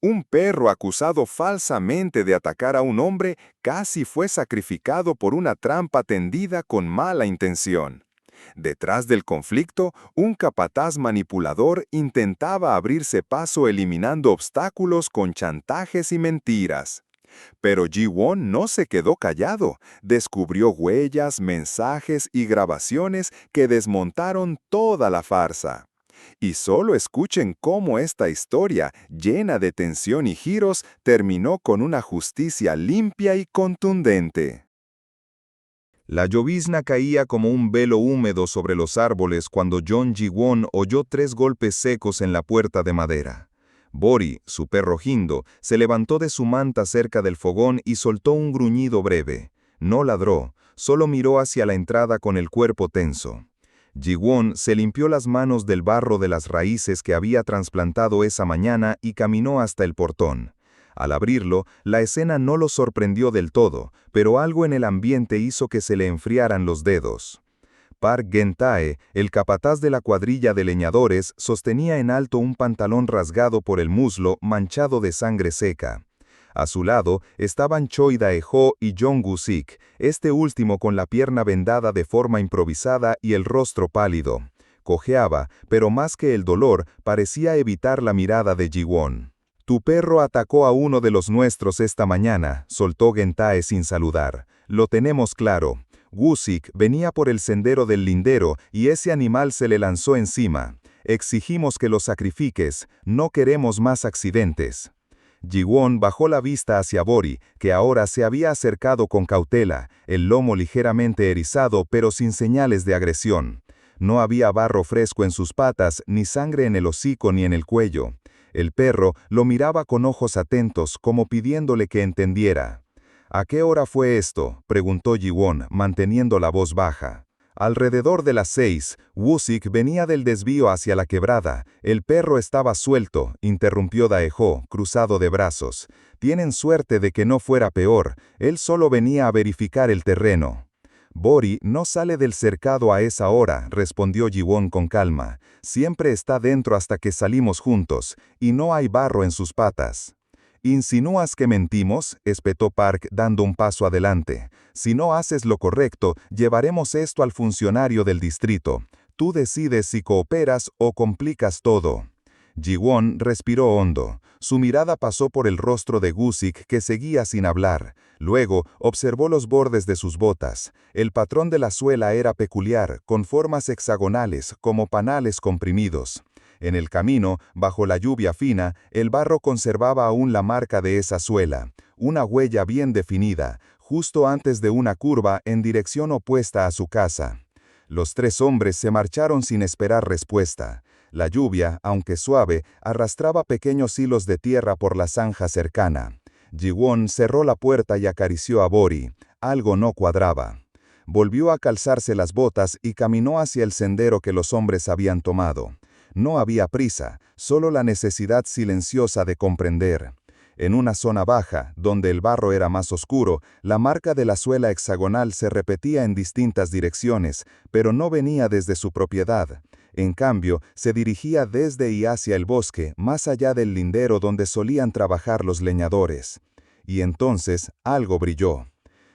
Un perro acusado falsamente de atacar a un hombre casi fue sacrificado por una trampa tendida con mala intención. Detrás del conflicto, un capataz manipulador intentaba abrirse paso eliminando obstáculos con chantajes y mentiras. Pero Ji-won no se quedó callado. Descubrió huellas, mensajes y grabaciones que desmontaron toda la farsa. Y solo escuchen cómo esta historia, llena de tensión y giros, terminó con una justicia limpia y contundente. La llovizna caía como un velo húmedo sobre los árboles cuando John Ji-won oyó 3 golpes secos en la puerta de madera. Bori, su perro Jindo, se levantó de su manta cerca del fogón y soltó un gruñido breve. No ladró, solo miró hacia la entrada con el cuerpo tenso. Ji-won se limpió las manos del barro de las raíces que había trasplantado esa mañana y caminó hasta el portón. Al abrirlo, la escena no lo sorprendió del todo, pero algo en el ambiente hizo que se le enfriaran los dedos. Park Gen-tae, el capataz de la cuadrilla de leñadores, sostenía en alto un pantalón rasgado por el muslo manchado de sangre seca. A su lado estaban Choi Dae-ho y Jong Gu-sik, este último con la pierna vendada de forma improvisada y el rostro pálido. Cojeaba, pero más que el dolor, parecía evitar la mirada de Ji-won. «Tu perro atacó a uno de los nuestros esta mañana», soltó Gen-tae sin saludar. «Lo tenemos claro. Gu-sik venía por el sendero del lindero y ese animal se le lanzó encima. Exigimos que lo sacrifiques, no queremos más accidentes». Ji-won bajó la vista hacia Bori, que ahora se había acercado con cautela, el lomo ligeramente erizado pero sin señales de agresión. No había barro fresco en sus patas, ni sangre en el hocico ni en el cuello. El perro lo miraba con ojos atentos, como pidiéndole que entendiera. «¿A qué hora fue esto?», preguntó Ji-won, manteniendo la voz baja. Alrededor de las 6, Gu-sik venía del desvío hacia la quebrada. «El perro estaba suelto», interrumpió Dae-ho, cruzado de brazos. «Tienen suerte de que no fuera peor. Él solo venía a verificar el terreno». «Bori no sale del cercado a esa hora», respondió Ji-won con calma. «Siempre está dentro hasta que salimos juntos, y no hay barro en sus patas». «¿Insinúas que mentimos?», espetó Park dando un paso adelante. «Si no haces lo correcto, llevaremos esto al funcionario del distrito. Tú decides si cooperas o complicas todo». Ji-won respiró hondo. Su mirada pasó por el rostro de Gu-sik, que seguía sin hablar. Luego observó los bordes de sus botas. El patrón de la suela era peculiar, con formas hexagonales, como panales comprimidos. En el camino, bajo la lluvia fina, el barro conservaba aún la marca de esa suela, una huella bien definida, justo antes de una curva en dirección opuesta a su casa. Los 3 hombres se marcharon sin esperar respuesta. La lluvia, aunque suave, arrastraba pequeños hilos de tierra por la zanja cercana. Ji-won cerró la puerta y acarició a Bori. Algo no cuadraba. Volvió a calzarse las botas y caminó hacia el sendero que los hombres habían tomado. No había prisa, solo la necesidad silenciosa de comprender. En una zona baja, donde el barro era más oscuro, la marca de la suela hexagonal se repetía en distintas direcciones, pero no venía desde su propiedad. En cambio, se dirigía desde y hacia el bosque, más allá del lindero donde solían trabajar los leñadores. Y entonces, algo brilló.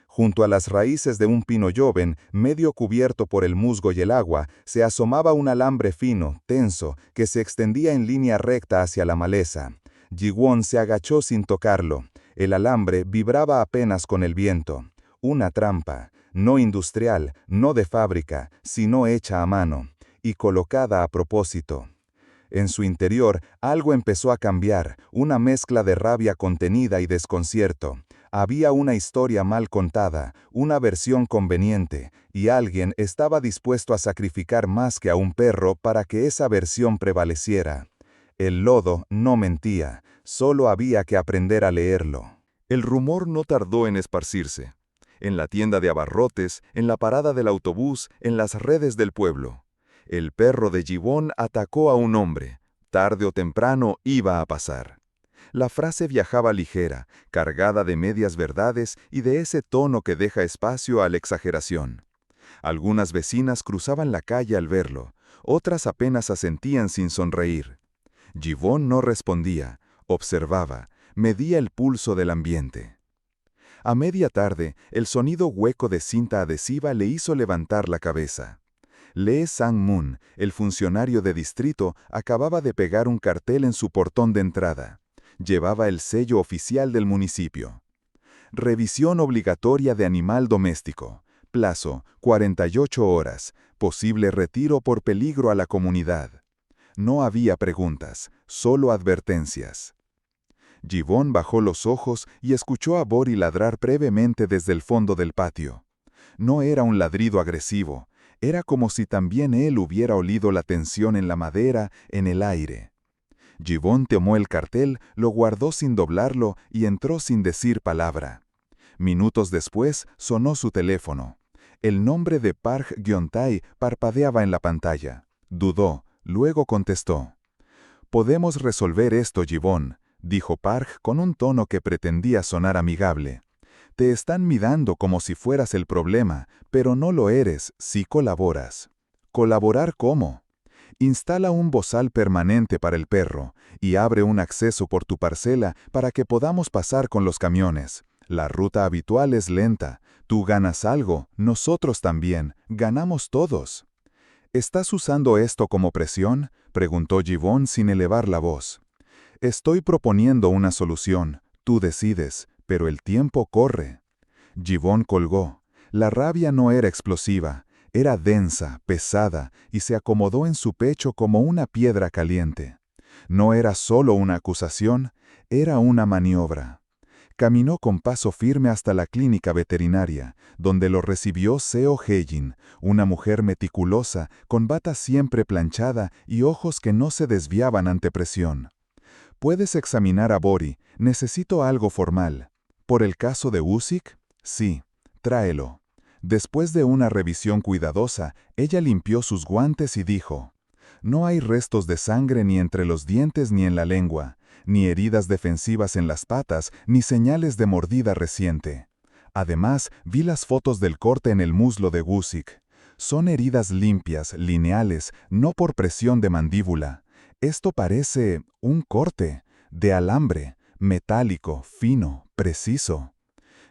Junto a las raíces de un pino joven, medio cubierto por el musgo y el agua, se asomaba un alambre fino, tenso, que se extendía en línea recta hacia la maleza. Ji-won se agachó sin tocarlo. El alambre vibraba apenas con el viento. Una trampa, no industrial, no de fábrica, sino hecha a mano, y colocada a propósito. En su interior, algo empezó a cambiar, una mezcla de rabia contenida y desconcierto. Había una historia mal contada, una versión conveniente, y alguien estaba dispuesto a sacrificar más que a un perro para que esa versión prevaleciera. El lodo no mentía, solo había que aprender a leerlo. El rumor no tardó en esparcirse. En la tienda de abarrotes, en la parada del autobús, en las redes del pueblo. El perro de Ji-won atacó a un hombre. Tarde o temprano iba a pasar. La frase viajaba ligera, cargada de medias verdades y de ese tono que deja espacio a la exageración. Algunas vecinas cruzaban la calle al verlo, otras apenas asentían sin sonreír. Ji-won no respondía, Observaba, medía el pulso del ambiente. A media tarde, el sonido hueco de cinta adhesiva le hizo levantar la cabeza. Lee Sang-moon, el funcionario de distrito, acababa de pegar un cartel en su portón de entrada. Llevaba el sello oficial del municipio. Revisión obligatoria de animal doméstico. Plazo, 48 horas. Posible retiro por peligro a la comunidad. No había preguntas, solo advertencias. Givón bajó los ojos y escuchó a Bori ladrar brevemente desde el fondo del patio. No era un ladrido agresivo, era como si también él hubiera olido la tensión en la madera, en el aire. Givón tomó el cartel, lo guardó sin doblarlo y entró sin decir palabra. Minutos después sonó su teléfono. El nombre de Park Gyontae parpadeaba en la pantalla. Dudó, luego contestó. «Podemos resolver esto, Givón», dijo Park con un tono que pretendía sonar amigable. «Te están mirando como si fueras el problema, pero no lo eres si colaboras». «¿Colaborar cómo?» «Instala un bozal permanente para el perro y abre un acceso por tu parcela para que podamos pasar con los camiones. La ruta habitual es lenta. Tú ganas algo, nosotros también, ganamos todos». «¿Estás usando esto como presión?», preguntó Givón sin elevar la voz. «Estoy proponiendo una solución, tú decides, pero el tiempo corre». Givón colgó. La rabia no era explosiva, era densa, pesada, y se acomodó en su pecho como una piedra caliente. No era solo una acusación, era una maniobra. Caminó con paso firme hasta la clínica veterinaria, donde lo recibió Seo Hye-jin, una mujer meticulosa, con bata siempre planchada y ojos que no se desviaban ante presión. «Puedes examinar a Bori, necesito algo formal». «¿Por el caso de Usyk?» «Sí, tráelo». Después de una revisión cuidadosa, ella limpió sus guantes y dijo, «No hay restos de sangre ni entre los dientes ni en la lengua, ni heridas defensivas en las patas, ni señales de mordida reciente. Además, vi las fotos del corte en el muslo de Usyk. Son heridas limpias, lineales, no por presión de mandíbula. Esto parece un corte, de alambre, metálico, fino, preciso».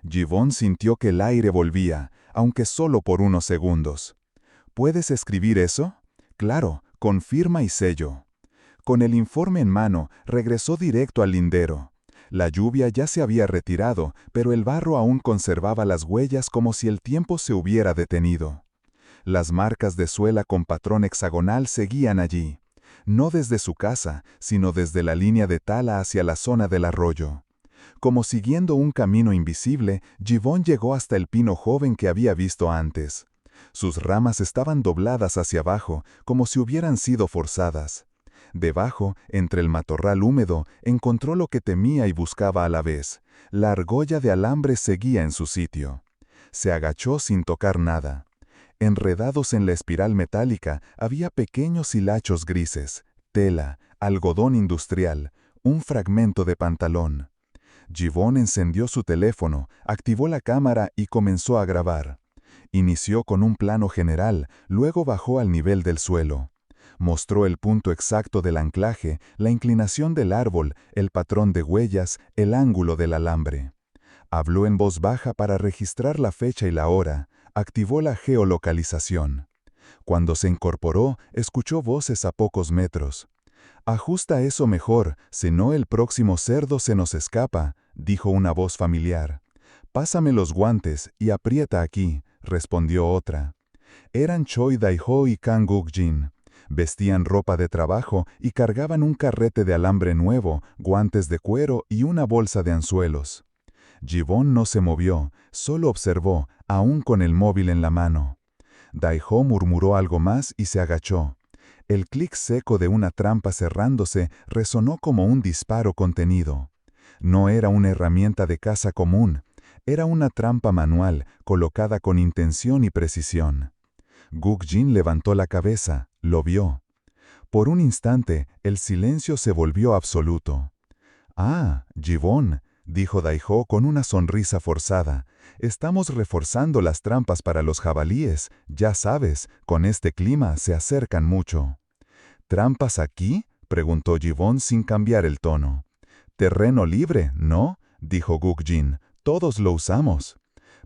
Givón sintió que el aire volvía, aunque solo por unos segundos. «¿Puedes escribir eso?» «Claro, con firma y sello». Con el informe en mano, regresó directo al lindero. La lluvia ya se había retirado, pero el barro aún conservaba las huellas como si el tiempo se hubiera detenido. Las marcas de suela con patrón hexagonal seguían allí. No desde su casa, sino desde la línea de tala hacia la zona del arroyo. Como siguiendo un camino invisible, Givón llegó hasta el pino joven que había visto antes. Sus ramas estaban dobladas hacia abajo, como si hubieran sido forzadas. Debajo, entre el matorral húmedo, encontró lo que temía y buscaba a la vez. La argolla de alambre seguía en su sitio. Se agachó sin tocar nada. Enredados en la espiral metálica, había pequeños hilachos grises, tela, algodón industrial, un fragmento de pantalón. Givón encendió su teléfono, activó la cámara y comenzó a grabar. Inició con un plano general, luego bajó al nivel del suelo. Mostró el punto exacto del anclaje, la inclinación del árbol, el patrón de huellas, el ángulo del alambre. Habló en voz baja para registrar la fecha y la hora. Activó la geolocalización. Cuando se incorporó, escuchó voces a pocos metros. «Ajusta eso mejor, si no el próximo cerdo se nos escapa», dijo una voz familiar. «Pásame los guantes y aprieta aquí», respondió otra. Eran Choi Dai-ho y Kang Guk-jin. Vestían ropa de trabajo y cargaban un carrete de alambre nuevo, guantes de cuero y una bolsa de anzuelos. Givón no se movió, solo observó, aún con el móvil en la mano. Dai-ho murmuró algo más y se agachó. El clic seco de una trampa cerrándose resonó como un disparo contenido. No era una herramienta de caza común, era una trampa manual, colocada con intención y precisión. Guk-jin levantó la cabeza, lo vio. Por un instante, el silencio se volvió absoluto. «Ah, Givón», dijo Dai-ho con una sonrisa forzada, «estamos reforzando las trampas para los jabalíes, ya sabes, con este clima se acercan mucho». «¿Trampas aquí?», preguntó Givón sin cambiar el tono. Terreno libre, ¿no? Dijo Gukjin. Todos lo usamos.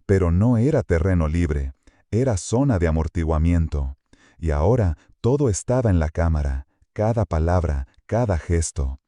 Pero no era terreno libre, era zona de amortiguamiento. Y ahora todo estaba en la cámara, cada palabra, cada gesto.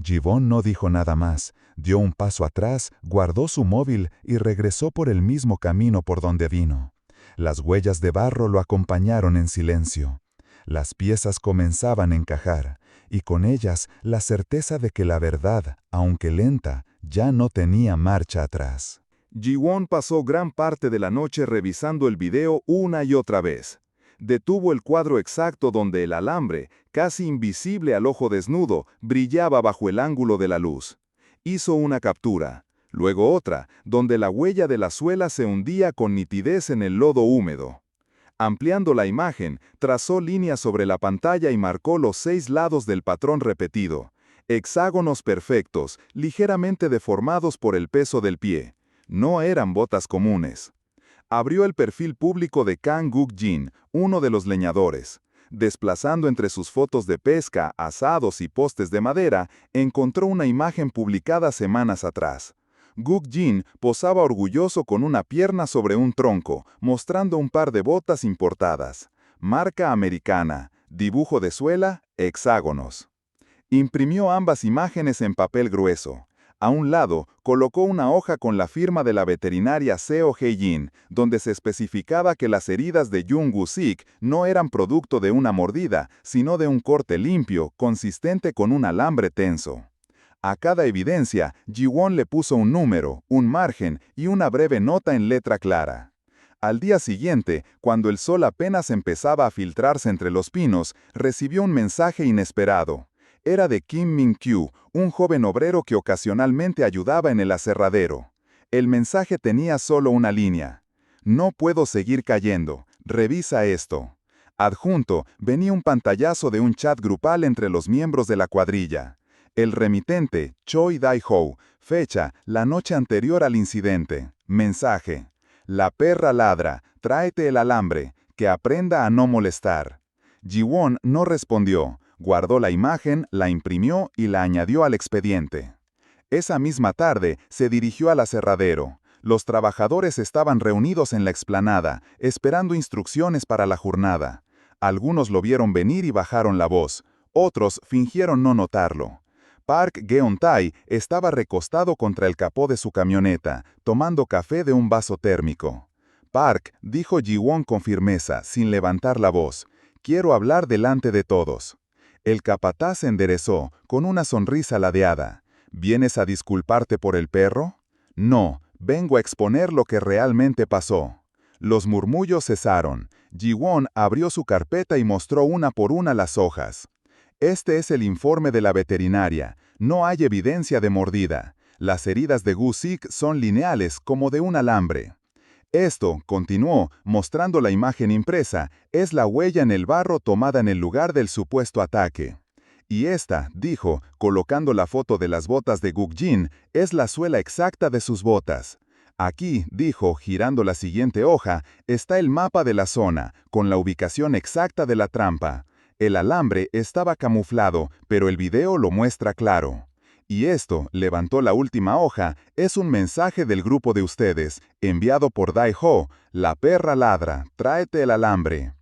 Givon no dijo nada más, dio un paso atrás, guardó su móvil y regresó por el mismo camino por donde vino. Las huellas de barro lo acompañaron en silencio. Las piezas comenzaban a encajar, y con ellas la certeza de que la verdad, aunque lenta, ya no tenía marcha atrás. Ji-won pasó gran parte de la noche revisando el video una y otra vez. Detuvo el cuadro exacto donde el alambre, casi invisible al ojo desnudo, brillaba bajo el ángulo de la luz. Hizo una captura, luego otra, donde la huella de la suela se hundía con nitidez en el lodo húmedo. Ampliando la imagen, trazó líneas sobre la pantalla y marcó los 6 lados del patrón repetido. Hexágonos perfectos, ligeramente deformados por el peso del pie. No eran botas comunes. Abrió el perfil público de Kang Guk-jin, uno de los leñadores. Desplazando entre sus fotos de pesca, asados y postes de madera, encontró una imagen publicada semanas atrás. Guk-jin posaba orgulloso con una pierna sobre un tronco, mostrando un par de botas importadas. Marca americana, dibujo de suela, hexágonos. Imprimió ambas imágenes en papel grueso. A un lado, colocó una hoja con la firma de la veterinaria Seo Hye-jin, donde se especificaba que las heridas de Jung Woo-sik no eran producto de una mordida, sino de un corte limpio, consistente con un alambre tenso. A cada evidencia, Ji-won le puso un número, un margen y una breve nota en letra clara. Al día siguiente, cuando el sol apenas empezaba a filtrarse entre los pinos, recibió un mensaje inesperado. Era de Kim Min-kyu, un joven obrero que ocasionalmente ayudaba en el aserradero. El mensaje tenía solo una línea. No puedo seguir cayendo. Revisa esto. Adjunto, venía un pantallazo de un chat grupal entre los miembros de la cuadrilla. El remitente, Choi Dae-ho, fecha, la noche anterior al incidente. Mensaje. La perra ladra, tráete el alambre, que aprenda a no molestar. Ji-won no respondió. Guardó la imagen, la imprimió y la añadió al expediente. Esa misma tarde se dirigió al aserradero. Los trabajadores estaban reunidos en la explanada, esperando instrucciones para la jornada. Algunos lo vieron venir y bajaron la voz. Otros fingieron no notarlo. Park Geon-tae estaba recostado contra el capó de su camioneta, tomando café de un vaso térmico. Park, dijo Ji-won con firmeza, sin levantar la voz, «Quiero hablar delante de todos». El capataz se enderezó, con una sonrisa ladeada. ¿Vienes a disculparte por el perro? No, vengo a exponer lo que realmente pasó. Los murmullos cesaron. Ji-won abrió su carpeta y mostró una por una las hojas. Este es el informe de la veterinaria. No hay evidencia de mordida. Las heridas de Woo-sik son lineales como de un alambre. Esto, continuó, mostrando la imagen impresa, es la huella en el barro tomada en el lugar del supuesto ataque. Y esta, dijo, colocando la foto de las botas de Guk-jin, es la suela exacta de sus botas. Aquí, dijo, girando la siguiente hoja, está el mapa de la zona, con la ubicación exacta de la trampa. El alambre estaba camuflado, pero el video lo muestra claro. Y esto, levantó la última hoja, es un mensaje del grupo de ustedes, enviado por Dae-ho, la perra ladra, tráete el alambre.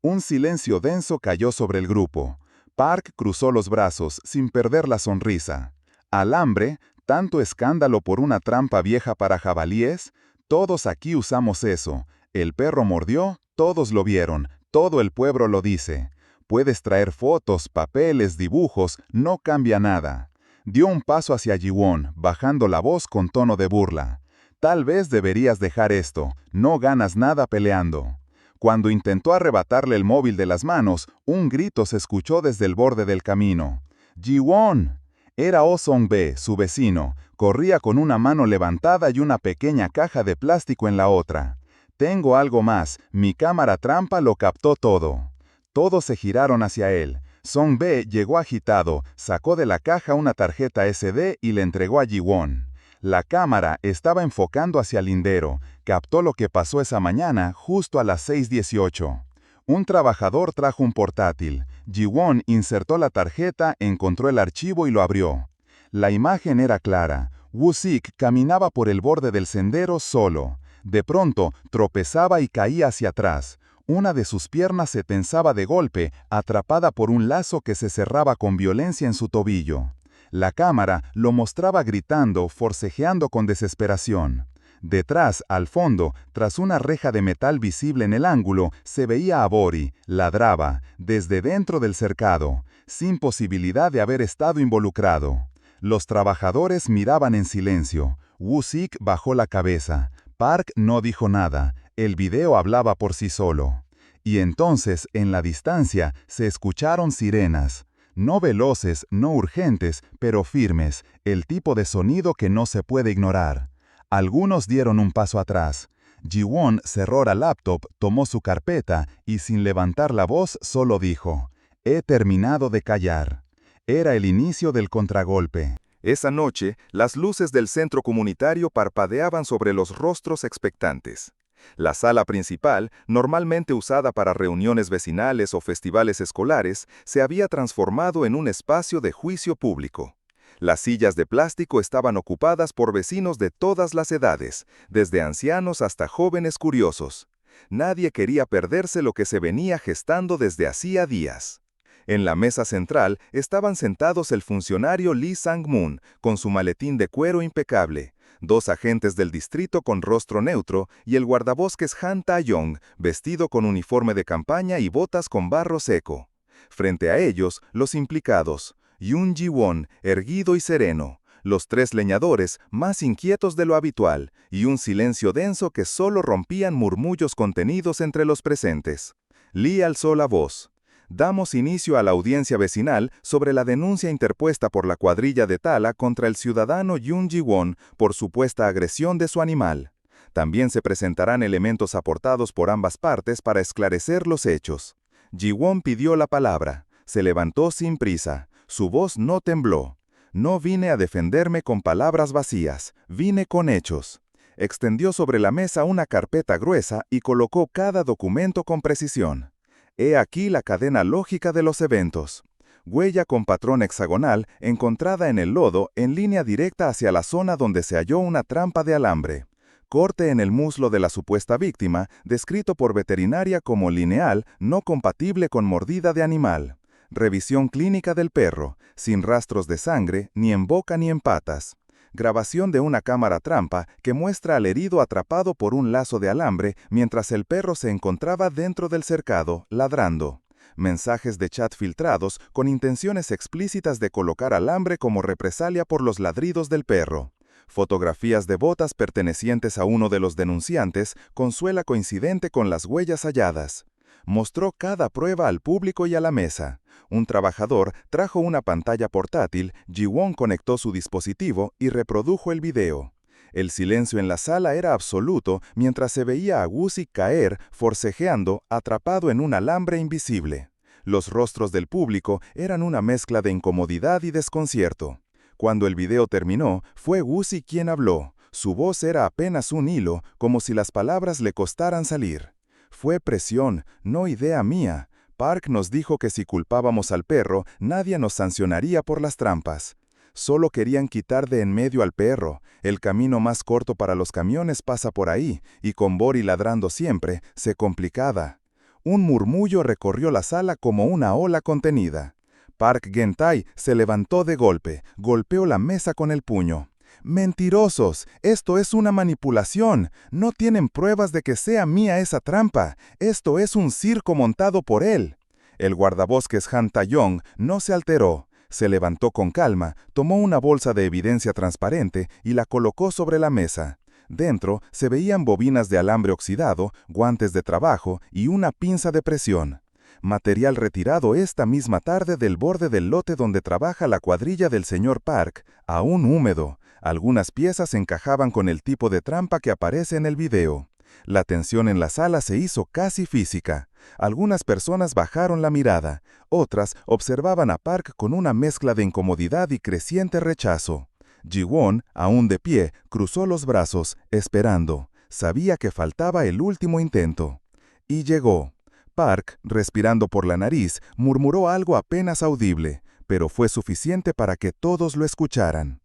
Un silencio denso cayó sobre el grupo. Park cruzó los brazos, sin perder la sonrisa. ¿Alambre? ¿Tanto escándalo por una trampa vieja para jabalíes? Todos aquí usamos eso. El perro mordió, todos lo vieron, todo el pueblo lo dice. Puedes traer fotos, papeles, dibujos, no cambia nada. Dio un paso hacia Ji-won, bajando la voz con tono de burla. Tal vez deberías dejar esto, no ganas nada peleando. Cuando intentó arrebatarle el móvil de las manos, un grito se escuchó desde el borde del camino. ¡Ji-won! Era Oh Song-bae, su vecino. Corría con una mano levantada y una pequeña caja de plástico en la otra. Tengo algo más, mi cámara trampa lo captó todo. Todos se giraron hacia él. Song-bae llegó agitado, sacó de la caja una tarjeta SD y le entregó a Ji-won. La cámara estaba enfocando hacia el lindero, captó lo que pasó esa mañana justo a las 6:18. Un trabajador trajo un portátil. Ji-won insertó la tarjeta, encontró el archivo y lo abrió. La imagen era clara. Woo-sik caminaba por el borde del sendero solo. De pronto, tropezaba y caía hacia atrás. Una de sus piernas se tensaba de golpe, atrapada por un lazo que se cerraba con violencia en su tobillo. La cámara lo mostraba gritando, forcejeando con desesperación. Detrás, al fondo, tras una reja de metal visible en el ángulo, se veía a Bori, ladraba, desde dentro del cercado, sin posibilidad de haber estado involucrado. Los trabajadores miraban en silencio. Woo-sik bajó la cabeza. Park no dijo nada. El video hablaba por sí solo. Y entonces, en la distancia, se escucharon sirenas. No veloces, no urgentes, pero firmes, el tipo de sonido que no se puede ignorar. Algunos dieron un paso atrás. Ji-won cerró la laptop, tomó su carpeta y sin levantar la voz solo dijo: «He terminado de callar». Era el inicio del contragolpe. Esa noche, las luces del centro comunitario parpadeaban sobre los rostros expectantes. La sala principal, normalmente usada para reuniones vecinales o festivales escolares, se había transformado en un espacio de juicio público. Las sillas de plástico estaban ocupadas por vecinos de todas las edades, desde ancianos hasta jóvenes curiosos. Nadie quería perderse lo que se venía gestando desde hacía días. En la mesa central estaban sentados el funcionario Lee Sang-moon, con su maletín de cuero impecable, dos agentes del distrito con rostro neutro y el guardabosques Han Ta-yong, vestido con uniforme de campaña y botas con barro seco. Frente a ellos, los implicados, Yoon Ji-won, erguido y sereno, los tres leñadores, más inquietos de lo habitual, y un silencio denso que solo rompían murmullos contenidos entre los presentes. Lee alzó la voz. Damos inicio a la audiencia vecinal sobre la denuncia interpuesta por la cuadrilla de Tala contra el ciudadano Yoon Ji-won por supuesta agresión de su animal. También se presentarán elementos aportados por ambas partes para esclarecer los hechos. Ji-won pidió la palabra. Se levantó sin prisa. Su voz no tembló. No vine a defenderme con palabras vacías, vine con hechos. Extendió sobre la mesa una carpeta gruesa y colocó cada documento con precisión. He aquí la cadena lógica de los eventos. Huella con patrón hexagonal encontrada en el lodo en línea directa hacia la zona donde se halló una trampa de alambre. Corte en el muslo de la supuesta víctima, descrito por veterinaria como lineal, no compatible con mordida de animal. Revisión clínica del perro, sin rastros de sangre, ni en boca ni en patas. Grabación de una cámara trampa que muestra al herido atrapado por un lazo de alambre mientras el perro se encontraba dentro del cercado, ladrando. Mensajes de chat filtrados con intenciones explícitas de colocar alambre como represalia por los ladridos del perro. Fotografías de botas pertenecientes a uno de los denunciantes con suela coincidente con las huellas halladas. Mostró cada prueba al público y a la mesa. Un trabajador trajo una pantalla portátil, Ji-won conectó su dispositivo y reprodujo el video. El silencio en la sala era absoluto mientras se veía a Woo-sik caer, forcejeando, atrapado en un alambre invisible. Los rostros del público eran una mezcla de incomodidad y desconcierto. Cuando el video terminó, fue Woo-sik quien habló. Su voz era apenas un hilo, como si las palabras le costaran salir. Fue presión, no idea mía. Park nos dijo que si culpábamos al perro, nadie nos sancionaría por las trampas. Solo querían quitar de en medio al perro. El camino más corto para los camiones pasa por ahí, y con Bori ladrando siempre, se complicaba. Un murmullo recorrió la sala como una ola contenida. Park Geun-tae se levantó de golpe, golpeó la mesa con el puño. ¡Mentirosos! Esto es una manipulación. No tienen pruebas de que sea mía esa trampa. Esto es un circo montado por él. El guardabosques Han Ta-yong no se alteró. Se levantó con calma, tomó una bolsa de evidencia transparente y la colocó sobre la mesa. Dentro se veían bobinas de alambre oxidado, guantes de trabajo y una pinza de presión. Material retirado esta misma tarde del borde del lote donde trabaja la cuadrilla del señor Park, aún húmedo. Algunas piezas encajaban con el tipo de trampa que aparece en el video. La tensión en la sala se hizo casi física. Algunas personas bajaron la mirada, otras observaban a Park con una mezcla de incomodidad y creciente rechazo. Ji-won, aún de pie, cruzó los brazos, esperando. Sabía que faltaba el último intento. Y llegó. Park, respirando por la nariz, murmuró algo apenas audible. pero fue suficiente para que todos lo escucharan.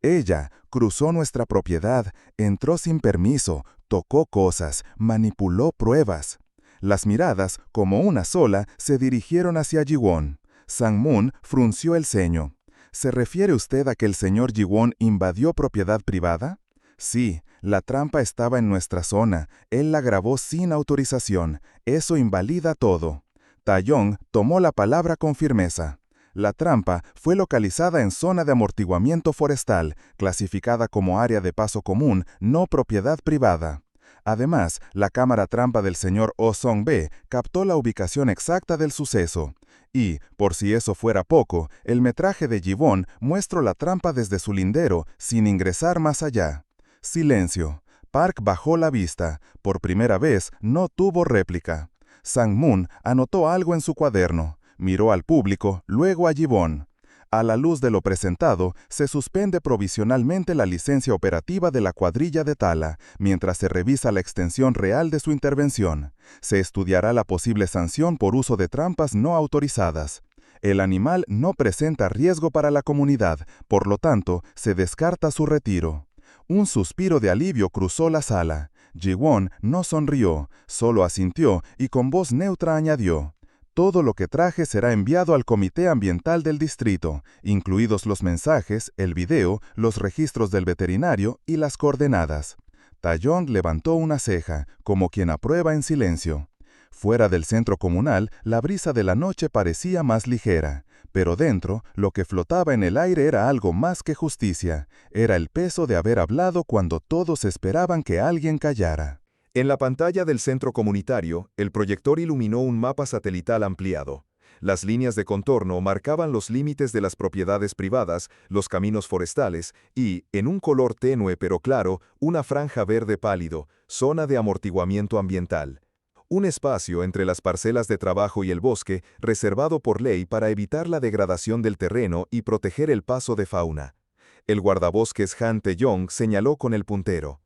Ella cruzó nuestra propiedad, entró sin permiso, tocó cosas, manipuló pruebas. Las miradas, como una sola, se dirigieron hacia Ji-won. Sang-moon frunció el ceño. ¿Se refiere usted a que el señor Ji-won invadió propiedad privada? Sí, la trampa estaba en nuestra zona. Él la grabó sin autorización. Eso invalida todo. Taeyong tomó la palabra con firmeza. La trampa fue localizada en zona de amortiguamiento forestal, clasificada como área de paso común, no propiedad privada. Además, la cámara trampa del señor Oh Song-bae captó la ubicación exacta del suceso. Y, por si eso fuera poco, el metraje de Ji-won muestra la trampa desde su lindero, sin ingresar más allá. Silencio. Park bajó la vista. Por primera vez, no tuvo réplica. Sang-moon anotó algo en su cuaderno. Miró al público, luego a Ji-won. A la luz de lo presentado, se suspende provisionalmente la licencia operativa de la cuadrilla de Tala, mientras se revisa la extensión real de su intervención. Se estudiará la posible sanción por uso de trampas no autorizadas. El animal no presenta riesgo para la comunidad, por lo tanto, se descarta su retiro. Un suspiro de alivio cruzó la sala. Ji-won no sonrió, solo asintió y con voz neutra añadió: todo lo que traje será enviado al Comité Ambiental del Distrito, incluidos los mensajes, el video, los registros del veterinario y las coordenadas. Taeyong levantó una ceja, como quien aprueba en silencio. Fuera del centro comunal, la brisa de la noche parecía más ligera, pero dentro, lo que flotaba en el aire era algo más que justicia. Era el peso de haber hablado cuando todos esperaban que alguien callara. En la pantalla del centro comunitario, el proyector iluminó un mapa satelital ampliado. Las líneas de contorno marcaban los límites de las propiedades privadas, los caminos forestales y, en un color tenue pero claro, una franja verde pálido, zona de amortiguamiento ambiental. Un espacio entre las parcelas de trabajo y el bosque, reservado por ley para evitar la degradación del terreno y proteger el paso de fauna. El guardabosques Han Taeyong señaló con el puntero.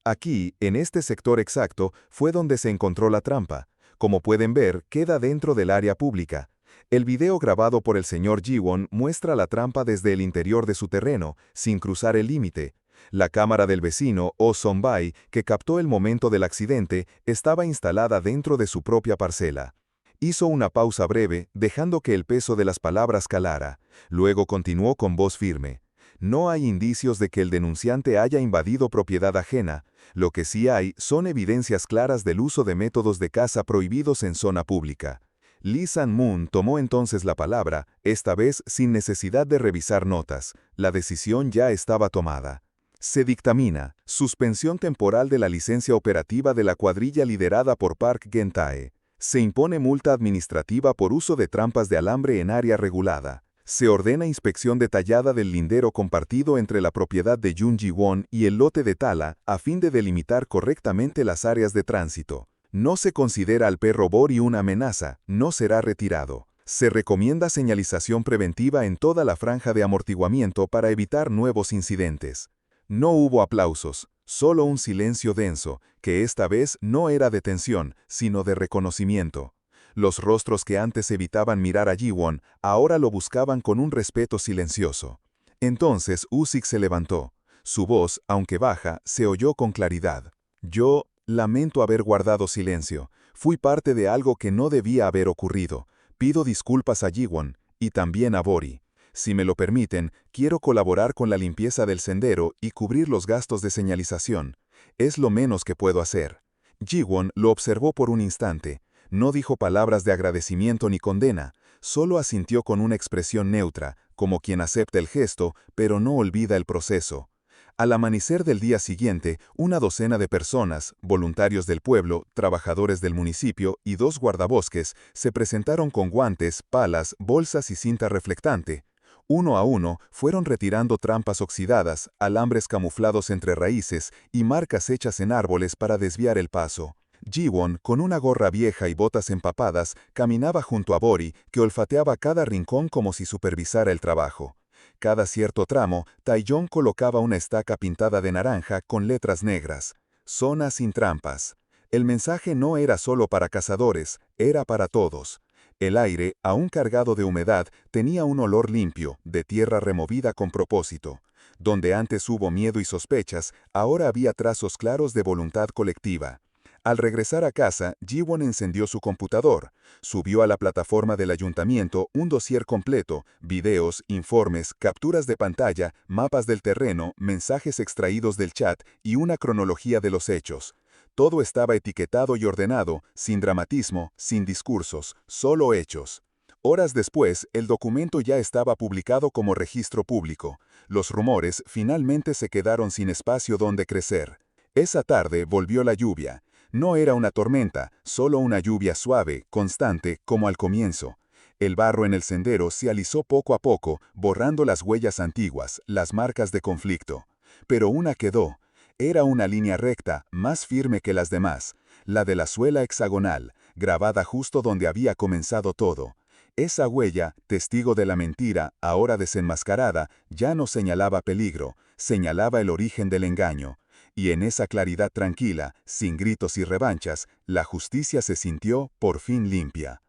Aquí, en este sector exacto, fue donde se encontró la trampa. Como pueden ver, queda dentro del área pública. El video grabado por el señor Ji-won muestra la trampa desde el interior de su terreno, sin cruzar el límite. La cámara del vecino, Oh Song-bae, que captó el momento del accidente, estaba instalada dentro de su propia parcela. Hizo una pausa breve, dejando que el peso de las palabras calara. Luego continuó con voz firme. No hay indicios de que el denunciante haya invadido propiedad ajena. Lo que sí hay son evidencias claras del uso de métodos de caza prohibidos en zona pública. Lee Sang-moon tomó entonces la palabra, esta vez sin necesidad de revisar notas. La decisión ya estaba tomada. Se dictamina suspensión temporal de la licencia operativa de la cuadrilla liderada por Park Geun-tae. Se impone multa administrativa por uso de trampas de alambre en área regulada. Se ordena inspección detallada del lindero compartido entre la propiedad de Jun Ji-won y el lote de Tala, a fin de delimitar correctamente las áreas de tránsito. No se considera al perro Bori una amenaza, no será retirado. Se recomienda señalización preventiva en toda la franja de amortiguamiento para evitar nuevos incidentes. No hubo aplausos, solo un silencio denso, que esta vez no era de tensión, sino de reconocimiento. Los rostros que antes evitaban mirar a Ji-won, ahora lo buscaban con un respeto silencioso. Entonces Usyk se levantó. Su voz, aunque baja, se oyó con claridad. Yo lamento haber guardado silencio. Fui parte de algo que no debía haber ocurrido. Pido disculpas a Ji-won, y también a Bori. Si me lo permiten, quiero colaborar con la limpieza del sendero y cubrir los gastos de señalización. Es lo menos que puedo hacer. Ji-won lo observó por un instante. No dijo palabras de agradecimiento ni condena, solo asintió con una expresión neutra, como quien acepta el gesto, pero no olvida el proceso. Al amanecer del día siguiente, una docena de personas, voluntarios del pueblo, trabajadores del municipio y 2 guardabosques, se presentaron con guantes, palas, bolsas y cinta reflectante. Uno a uno, fueron retirando trampas oxidadas, alambres camuflados entre raíces y marcas hechas en árboles para desviar el paso. Ji-won, con una gorra vieja y botas empapadas, caminaba junto a Bori, que olfateaba cada rincón como si supervisara el trabajo. Cada cierto tramo, Taeyong colocaba una estaca pintada de naranja con letras negras. Zona sin trampas. El mensaje no era solo para cazadores, era para todos. El aire, aún cargado de humedad, tenía un olor limpio, de tierra removida con propósito. Donde antes hubo miedo y sospechas, ahora había trazos claros de voluntad colectiva. Al regresar a casa, Jiwon encendió su computador. Subió a la plataforma del ayuntamiento un dossier completo, videos, informes, capturas de pantalla, mapas del terreno, mensajes extraídos del chat y una cronología de los hechos. Todo estaba etiquetado y ordenado, sin dramatismo, sin discursos, solo hechos. Horas después, el documento ya estaba publicado como registro público. Los rumores finalmente se quedaron sin espacio donde crecer. Esa tarde volvió la lluvia. No era una tormenta, solo una lluvia suave, constante, como al comienzo. El barro en el sendero se alisó poco a poco, borrando las huellas antiguas, las marcas de conflicto. Pero una quedó. Era una línea recta, más firme que las demás, la de la suela hexagonal, grabada justo donde había comenzado todo. Esa huella, testigo de la mentira, ahora desenmascarada, ya no señalaba peligro, señalaba el origen del engaño. Y en esa claridad tranquila, sin gritos y revanchas, la justicia se sintió por fin limpia.